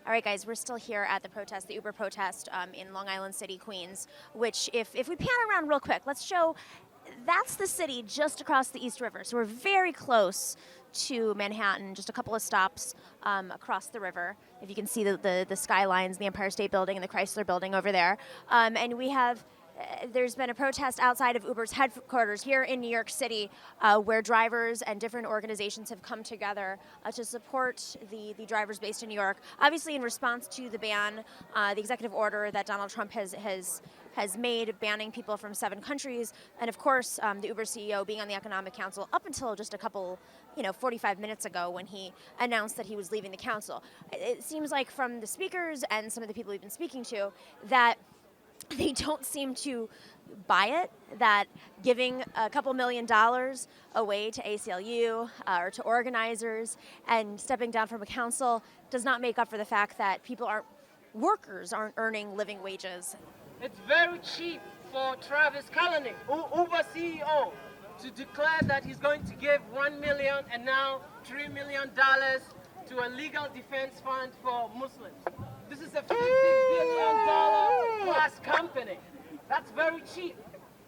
All right, guys, we're still here at the protest, the Uber protest in Long Island City, Queens, which if we pan around real quick, let's show that's the city just across the East River. So we're very close to Manhattan, just a couple of stops across the river. If you can see the skylines, the Empire State Building and the Chrysler Building over there. And we have there's been a protest outside of Uber's headquarters here in New York City where drivers and different organizations have come together to support the drivers based in New York. Obviously in response to the ban, the executive order that Donald Trump has made banning people from 7 countries, and of course the Uber CEO being on the Economic Council up until just a couple, 45 minutes ago when he announced that he was leaving the council. It seems like from the speakers and some of the people we've been speaking to that they don't seem to buy it, that giving a couple $1 million away to ACLU or to organizers and stepping down from a council does not make up for the fact that workers aren't earning living wages. It's very cheap for Travis Kalanick, Uber CEO, to declare that he's going to give $1 million and now $3 million to a legal defense fund for Muslims. This is a $50 billion plus company. That's very cheap.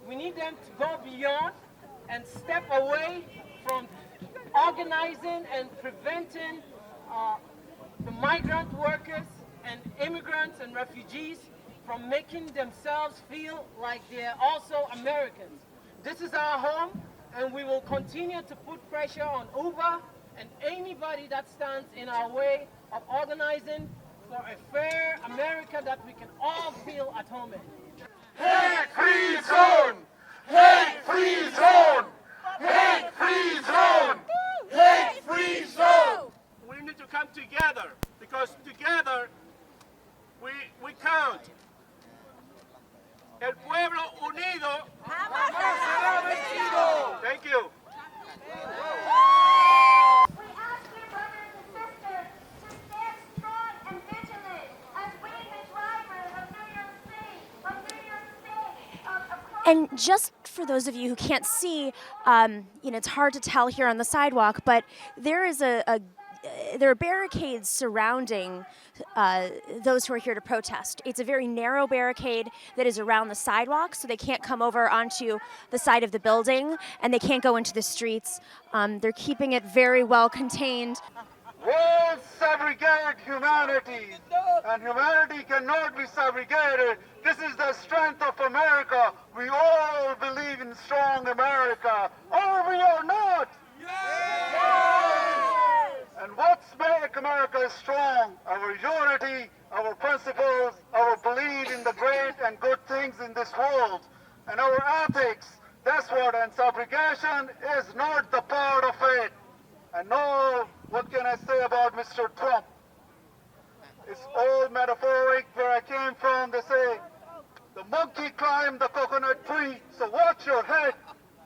We need them to go beyond and step away from organizing and preventing the migrant workers and immigrants and refugees from making themselves feel like they're also Americans. This is our home, and we will continue to put pressure on Uber and anybody that stands in our way of organizing for a fair America that we can all feel at home in. Hate-free zone! Hate-free zone! Hate-free zone! Hate-free zone! We need to come together because together we count. El pueblo unido jamás será vencido. Thank you. We ask you, brothers and sisters, to stand strong and vigilant as we, the drivers of New York City, across. And just for those of you who can't see, it's hard to tell here on the sidewalk, but there is there are barricades surrounding those who are here to protest. It's a very narrow barricade that is around the sidewalk, so they can't come over onto the side of the building, and they can't go into the streets. They're keeping it very well contained. Walls segregate humanity, and humanity cannot be segregated. This is the strength of America. We all believe in strong America. Or we are not. And what's make America strong? Our unity, our principles, our belief in the great and good things in this world, and our ethics. That's what, and segregation is not the part of it. And no, what can I say about Mr. Trump? It's all metaphoric. Where I came from, they say, the monkey climbed the coconut tree, so watch your head.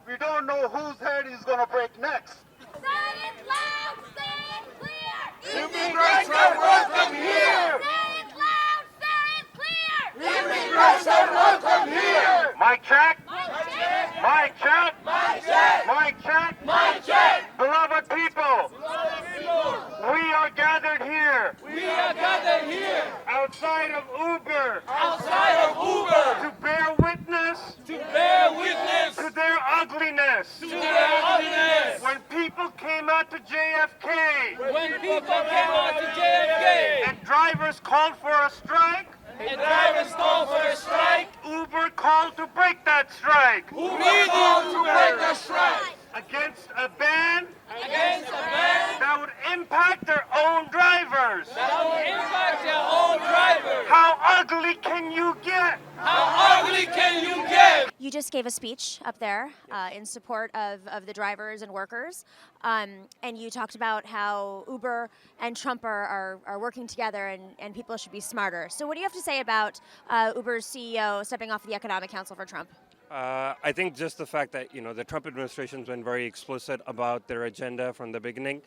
We don't know whose head he's gonna break next. Say it loud, say it clear. Immigrants are welcome here! Say it loud, say it clear. Immigrants are welcome here! Mic check. Mic check. Mic check. Mic check! Mic check. Mic check! Beloved people, we are gathered here We are gathered here outside of Uber outside of Uber to bear witness to bear witness to their ugliness. to their ugliness. When people came out to JFK When people came out to JFK and drivers called for a strike, and drivers called for a strike, Uber called to break that strike Uber called to break the strike against a ban against a ban that would impact their own drivers. that will impact their own drivers. How ugly can you get? How ugly can you get? You just gave a speech up there in support of the drivers and workers, and you talked about how Uber and Trump are working together and people should be smarter. So what do you have to say about Uber's CEO stepping off the Economic Council for Trump? I think just the fact that the Trump administration's been very explicit about their agenda from the beginning.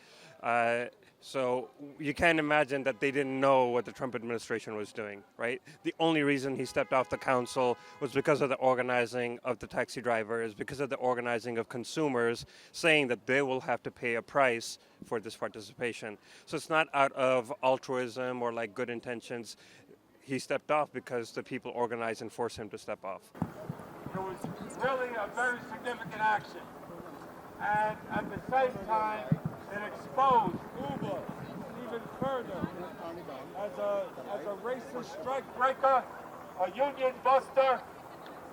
So you can't imagine that they didn't know what the Trump administration was doing, right? The only reason he stepped off the council was because of the organizing of the taxi drivers, because of the organizing of consumers saying that they will have to pay a price for this participation. So it's not out of altruism or like good intentions. He stepped off because the people organized and forced him to step off. It was really a very significant action. And at the same time, it exposed Uber even further as a racist strike breaker, a union buster,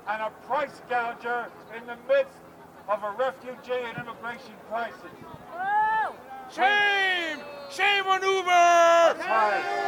and a price gouger in the midst of a refugee and immigration crisis. Shame! Shame on Uber! That's right.